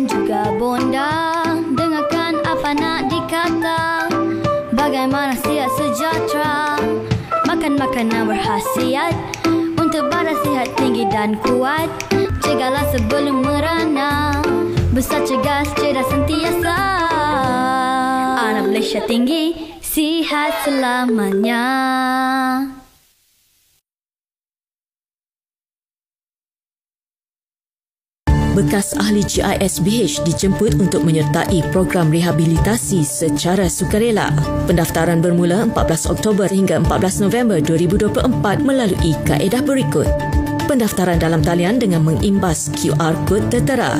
dan juga bonda. Dengarkan apa nak dikata, bagaimana sihat sejahtera. Makan makanan berkhasiat untuk badan sihat tinggi dan kuat. Cegahlah sebelum merana, besar cergas cerdas sentiasa. Anak Malaysia tinggi, sihat selamanya. Bekas ahli GISBH dijemput untuk menyertai program rehabilitasi secara sukarela. Pendaftaran bermula 14 Oktober hingga 14 November 2024 melalui kaedah berikut. Pendaftaran dalam talian dengan mengimbas QR Code tertera.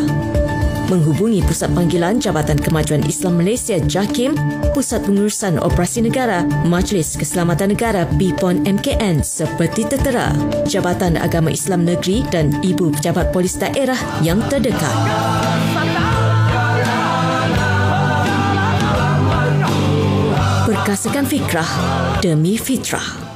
Menghubungi Pusat Panggilan Jabatan Kemajuan Islam Malaysia JAKIM, Pusat Pengurusan Operasi Negara, Majlis Keselamatan Negara BPON MKN seperti tertera, Jabatan Agama Islam Negeri dan Ibu Pejabat Polis Daerah yang terdekat. Perkasakan fikrah demi fitrah.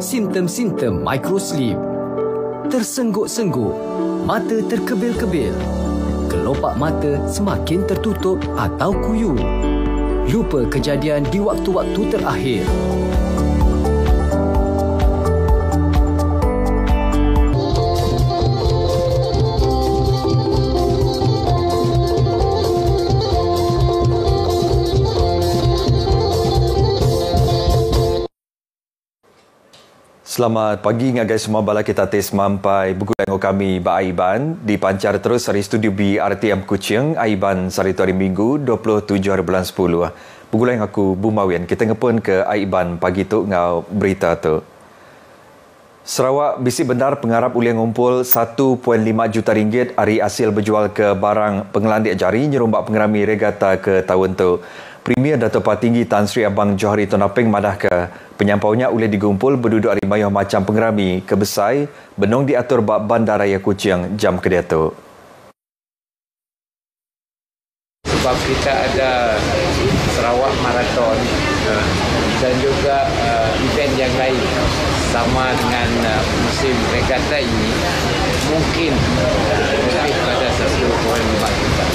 Simptom-simptom microsleep. Tersengguk-sengguk, mata terkebil-kebil, kelopak mata semakin tertutup atau kuyu. Lupa kejadian di waktu-waktu terakhir. Selamat pagi ngagai semua bala kita tes mampai bergulai kami ba Aiban dipancar terus dari studio BRTM Kuching Aiban sari hari Minggu 27 hari bulan 10. Bergulai aku Bumawian kita ngepun ke Aiban pagi tu ngau berita tu. Sarawak bisi benar pengarap uliang ngumpul 1.5 juta ringgit hari hasil berjual ke barang pengelandik jari nyerombak pengerami regata ke tahun tu. Premier Dato' Patinggi Tan Sri Abang Johari Tonapeng madah ke penyampaunya oleh digumpul berduduk hari mayuh macam pengerami ke Besai benong diatur bak Bandaraya Kuching jam kedua tu. Sebab kita ada Sarawak Marathon dan juga event yang lain sama dengan musim regata ini mungkin lebih pada 10.5 juta.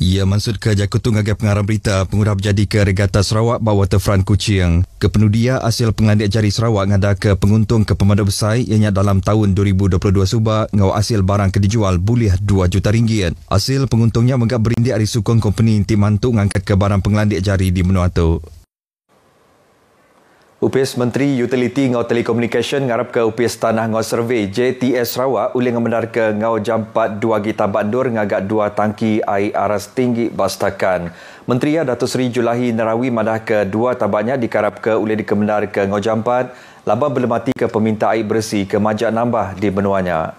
Ia maksud ke Jakutu ngagai pengarah berita pengurah berjadi ke regata Sarawak bawah Waterfront Kuching. Kepenudia hasil pengelandik jari Sarawak ngada ke penguntung ke pemadam besar ianya dalam tahun 2022 subak ngau hasil barang ke dijual boleh 2 juta ringgit. Hasil penguntungnya menggap berindik hari sukong company inti mantuk ngangkat ke barang pengelandik jari di benua tu. UPS Menteri Utility ngau Telekomunikasi ngarap ke UPS Tanah ngau Survey JTS Sarawak uli ngemendar ke ngau jampat 2 gita bandur ngagak 2 tangki air aras tinggi bastakan. Menteri Datuk Seri Julahi Narawi madah ke 2 tabaknya dikarap ke uli dikemendar ke ngau jampat laba belemati ke peminta air bersih ke majak nambah di benuanya.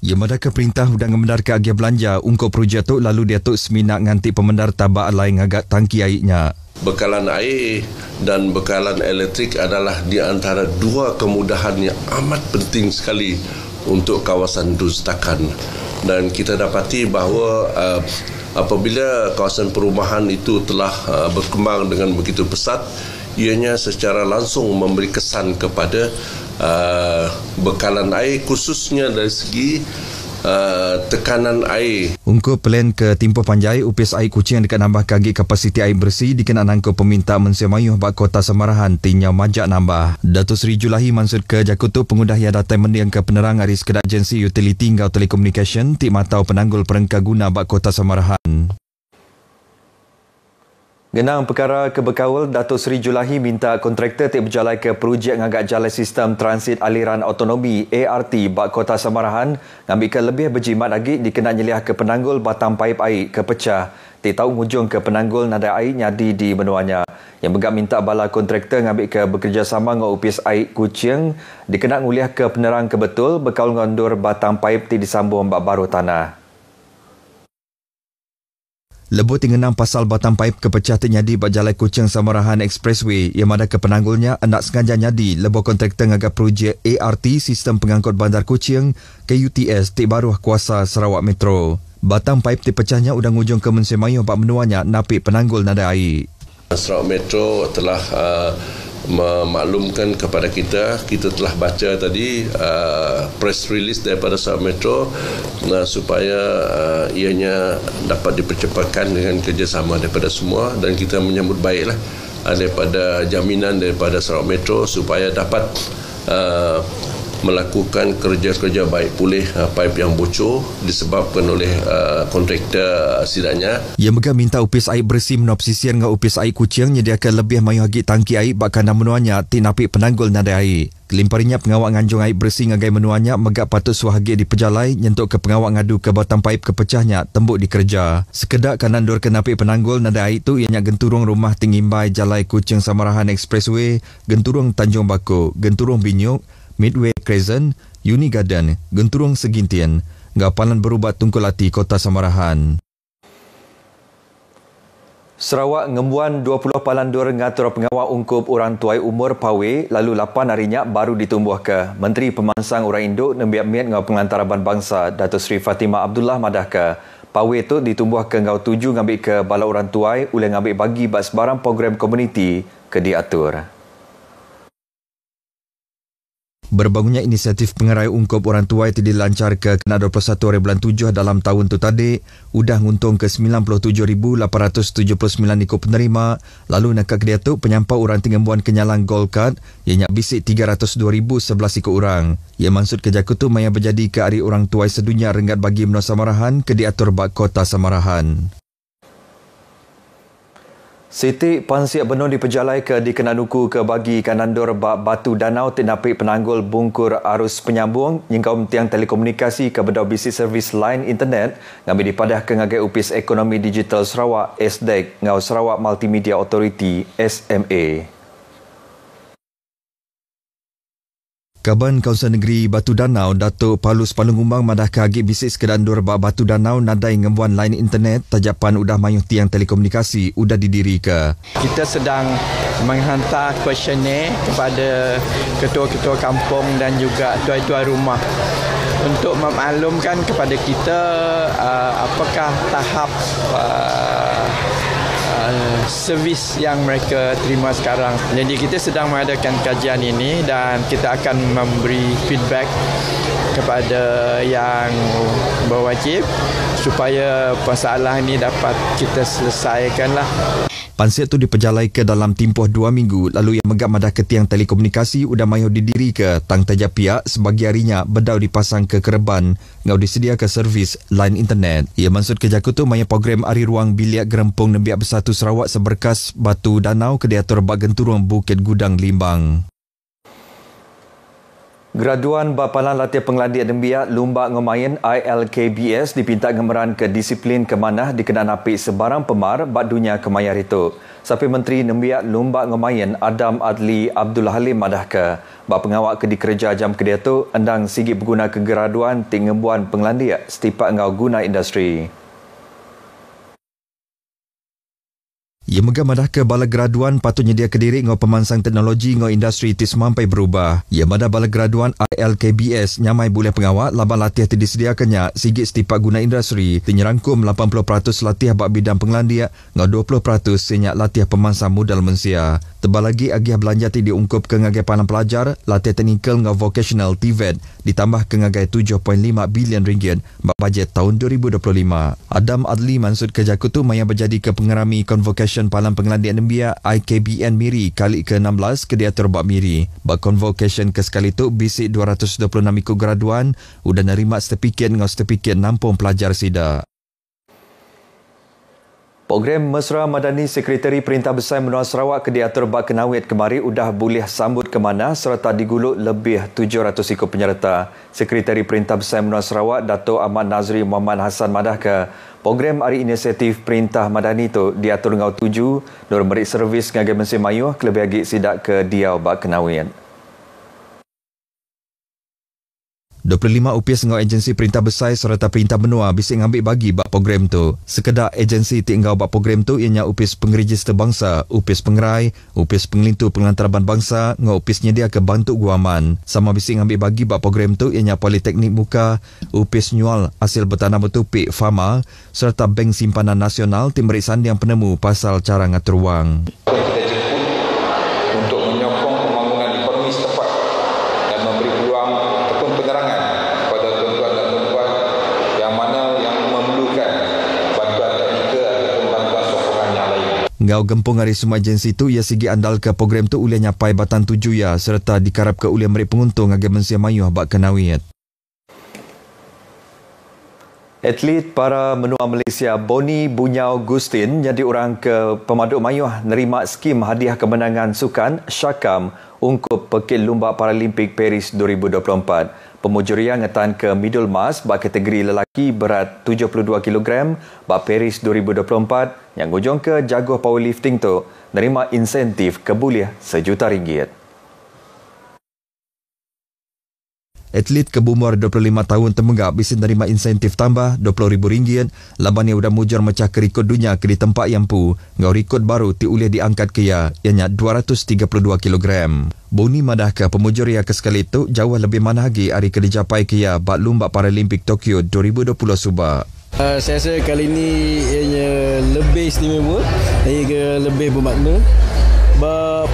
Ia madah ke perintah udang ngemendar ke agia belanja ungkap projek tu lalu dia tu seminak nganti pemendar tabak lain ngagak tangki airnya. Bekalan air dan bekalan elektrik adalah di antara 2 kemudahan yang amat penting sekali untuk kawasan Dustakan. Dan kita dapati bahawa apabila kawasan perumahan itu telah berkembang dengan begitu pesat, ianya secara langsung memberi kesan kepada bekalan air khususnya dari segi tekanan air. Ungkup plan ke Timpo Panjai UPS Air Kuching yang dekat nambah kagi kapasiti air bersih dikenal angka peminta mensemayuh bak kota Samarahan tinya majak nambah. Datuk Seri Julahi maksud ke Jakutu pengudah yang datang mendiang ke penerang hari sekedar agensi utility ngau telekomunikasi tik matau penanggul perengka guna bak kota Samarahan. Genang perkara kebekawal, Datuk Seri Julahi minta kontraktor tik berjalan ke projek ngagak jalan sistem transit aliran autonomi ART bak kota Samarahan ngambilkan lebih berjimat lagi dikenal nyeliah ke penanggul batang paip air ke pecah Ti tahu ngujung ke penanggul nada air nyadi di Menuanya. Yang begak minta bala kontraktor ngambil ke bekerjasama dengan UPS Air Kuching dikenak nguliah ke penerang ke betul bekal ngondur batang paip ti disambung bak baru tanah. Lebur tingenang pasal batang paip kepecah ternyadi bak Jalan Kuching Samarahan Expressway yang mana ke penanggulnya hendak sengaja nyadi lebur kontraktor ngagap projek ART Sistem Pengangkut Bandar Kuching KUTS ti baruh kuasa Sarawak Metro. Batang paip ti pecahnya udang ujung ke Musim Mayuh bak Menuanya napik penanggul nada air. Sarawak Metro telah memaklumkan kepada kita telah baca tadi press release daripada Sarawak Metro supaya ianya dapat dipercepatkan dengan kerjasama daripada semua, dan kita menyambut baiklah daripada jaminan daripada Sarawak Metro supaya dapat melakukan kerja-kerja baik pulih paip yang bocor disebabkan oleh kontraktor sidaknya. Ia megah minta UPS Air Bersih menop sisir dengan UPS Air Kuching menyediakan lebih mayuh hagi tangki air bak kandang Menuanya ti napik penanggul nada air. Kelimparinya pengawak nganjung air bersih ngagai Menuanya megak patut suahagi di pejalai nyentuk ke pengawak ngadu ke batang paip kepecahnya tembuk dikerja. Sekedak kanan dor ke napik penanggul nada air tu ianya genturung rumah Tingimbai Jalai Kuching Samarahan Expressway, genturung Tanjung Bako, genturung Binyuk, Midway Crescent, Uni Garden, Genturung Segintian, Gapalan Berubat Tungkulati, Kota Samarahan. Sarawak ngembuan 20 palandur ngatur pengawal ungkup orang tuai umur pawe lalu 8 harinya baru ditumbuh ke. Menteri Pemansang Orang Induk nembiak-miat ngau pengantaraban bangsa Datuk Seri Fatimah Abdullah madah ke. Pawe tu ditumbuh ke ngau 7 ngambil ke bala orang tuai oleh ngambil bagi bak sebarang program komuniti ke diatur. Berbangunnya inisiatif pengerai ungkup orang tuai itu dilancar ke kena 21 hari bulan 7 dalam tahun tu tadi, udah nguntung ke 97,879 ikut penerima, lalu nak ke dia tu penyampau orang tingembuan kenyalang Gold Card yang nyak bisik 302,011 ikut orang. Ia maksud kejaku tu maya berjadi ke hari orang tuai sedunia renggat bagi Menua Samarahan ke diatur bak Kota Samarahan. Siti Pansiak Benua diperjalai ke Dikenanuku ke bagi kanandor bak Batu Danau tinapik penanggul bungkur arus penyambung nyingkau tiang telekomunikasi ke bedau bisnis servis line internet ngambil dipadah ke ngagai UPS Ekonomi Digital Sarawak SDEC ngau Sarawak Multimedia Authority SMA. Kaban Kawasan Negeri Batu Danau, Datuk Palus Palungumbang madah ke agi bisik sekedandur bak Batu Danau nadai ngembuan line internet tajapan udah mayuh tiang telekomunikasi udah didiri ke. Kita sedang menghantar kuesioner kepada ketua-ketua kampung dan juga tuai-tuai rumah untuk memaklumkan kepada kita apakah tahap servis yang mereka terima sekarang. Jadi kita sedang mengadakan kajian ini dan kita akan memberi feedback kepada yang berwajib supaya masalah ini dapat kita selesaikanlah. Pansiat tu diperjalai ke dalam tempoh 2 minggu lalu yang megap madah ke tiang telekomunikasi udah mayuh didiri ke tang tajap pihak sebagi harinya bedau dipasang ke Kereban ngau disedia ke servis line internet. Ia maksud kejaku tu maya program Ari Ruang Biliak Gerempung Nembiak Bersatu Sarawak seberkas Batu Danau ke diatur bak Genturung Bukit Gudang Limbang. Graduan Bapalan Latihan Pengladian Nembiak Lumba Ngomayan ILKBS dipinta gemeran ke disiplin kemanah dikena napik sebarang pemar bak dunia kemayar itu. Sampai Menteri Nembiak Lumba Ngomayan Adam Adli Abdul Halim madah ke bak pengawak ke dikerja jam kedua tu endang sigi berguna ke graduan tingembuan penglandia setipak ngau guna industri. Ia megah madah ke bala graduan patutnya dia kediri ngau pemansang teknologi ngau industri tis mampai berubah. Ia madah bala graduan ILKBS nyamai boleh pengawak laban latih disediakannya sigit setipak guna industri tinyerangkum 80% latih bak bidang penglandia ngau 20% senyak latih pemansang modal mensia. Tebal lagi agiah belanja ti diungkup ke ngagai palang pelajar latih teknikal ngau vocational TVET ditambah ke ngagai 7.5 bilion ringgit bak bajet tahun 2025. Adam Adli maksud kejaku tu maya berjadi ke pengerami convocation Palang Pengladian Nembiak IKBN Miri kali ke-16 ke diatur bak Miri. Bak convocation ke sekali tu bisik 226 ikut graduan udah nerima sertifikat ngau sertifikat nampung pelajar sida. Program Mesra Madani Sekretari Perintah Besar Menua Sarawak ke diatur bak kenawit kemari udah boleh sambut ke mana serta diguluk lebih 700 ikut penyerta. Sekretari Perintah Besar Menua Sarawak Dato' Ahmad Nazri Muhammad Hassan madah ke program Hari Inisiatif Perintah Madani itu diatur ngau 7 nur merik servis ngagai Mesin Mayuh kelebih agi sidak ke diau bak kenawit. 25 UPS ngau agensi Perintah Besar serta Perintah Benua bising ambil bagi bak program tu. Sekedar agensi tinggal bak program tu ianya UPS Pengeregister Bangsa, UPS Pengerai, UPS Pengelintu Pengelantaraban Bangsa, ngau UPS nyedia ke Bantuk Guaman. Sama bising ambil bagi bak program tu ianya Politeknik Muka, UPS Nyual Hasil Bertanam Bertopik FAMA serta Bank Simpanan Nasional tim berisan yang penemu pasal cara ngatur wang. Kita jemput untuk menyokong pembangunan ekonomi setempat dan memberi peluang ataupun penerangan kepada tuan-tuan dan tuan-puan yang mana yang memerlukan bantuan teknikal ataupun bantuan sokongan yang lain. Ngau gempung hari semua agensi tu ia sigi andal ke program tu ulih nyapai batan 7 ya serta dikarap ke ulih merik penguntung agi Mesin Mayuh bak kenawit. Atlet para menua Malaysia Boni Bunyau Gustin jadi orang ke Pemaduk Mayuh nerima skim hadiah kemenangan sukan Syakam ungkup Pekil Lumba Paralimpik Paris 2024. Pemujurian ngetan ke middle mass bak kategori lelaki berat 72 kg bak Paris 2024 yang ujung ke jaguh powerlifting tu nerima insentif kebuliah RM1,000,000. Atlet ke berumur 25 tahun temenggak bisa menerima insentif tambah RM20,000 laban yang sudah mujur mecah ke rekod dunia ke di tempat yang pu. Ngau rekod baru ti ulih diangkat ke ia ianya 232 kg. Boni madah ke pemujur ia ke sekali itu jauh lebih mana lagi hari ke dicapai ke ia bak Lumba Paralimpik Tokyo 2020 subak. Saya rasa kali ini ianya lebih istimewa, ia lebih bermakna. Sebab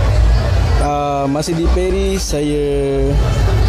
masih di Paris saya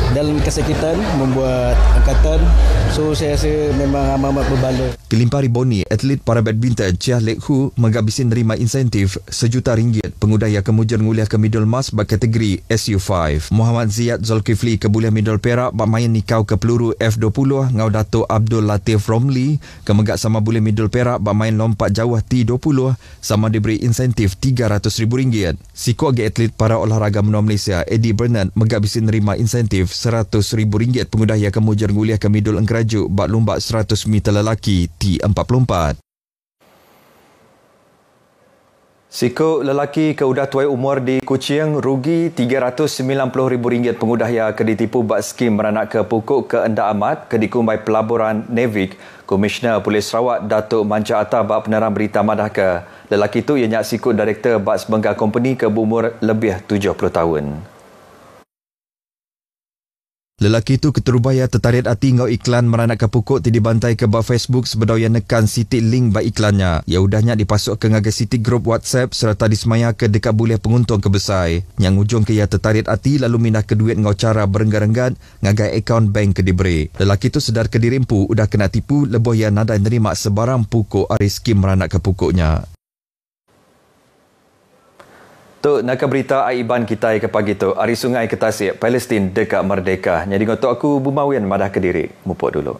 dalam kesakitan membuat angkatan, so saya rasa memang amat berbala. Kelimpari Boni, atlet para badminton Chia Lek Hu mengabisin nerima insentif RM1,000,000 pengudaya kemujur nguliah ke middle mass bak kategori SU5. Muhammad Ziyad Zulkifli ke buliah middle perak bak main nikau ke peluru F20 ngau Dato' Abdul Latif Romli ke megak sama buliah middle perak bak main lompat jauh T20 sama diberi insentif RM300,000. Siku agi atlet para olahraga menua Malaysia Eddie Bernard mengabisin nerima insentif RM100,000 pengudaya kemujur nguliah ke middle engkerajuk bak lomba 100 meter lelaki T44. Sikuk lelaki ke udah tuai umur di Kuching rugi RM390,000 pengudaya ke ditipu bak skim meranak ke pokok ke Endak Amat ke dikumbai pelaburan Nevik. Komisioner Polis Sarawak Datuk Manca Atta bak penerang berita madah ke lelaki tu ianya sikuk Direktur bak sebengkah company ke berumur lebih 70 tahun. Lelaki itu keterubaya tertarik hati ngau iklan meranak ke pokok ti dibantai ke bak Facebook sebedau yang nekan sitik link bak iklannya. Ia udahnya dipasuk ke ngagai sitik grup WhatsApp serta disemaya ke dekat buliah penguntung ke besar. Yang ujung ke ia tertarik hati lalu mindah ke duit ngau cara berenggat-enggat ngagai akaun bank ke diberi. Lelaki itu sedar ke dirimpu udah kena tipu leboh yang nadai nerima sebarang pokok ari skim meranak ke pokoknya. Tu nak berita Aiban kita ke pagi tu. Ari Sungai ke Tasik, Palestin dekat merdeka. Jadi ngotok aku Bumawian madah Kediri. Mupuk dulu.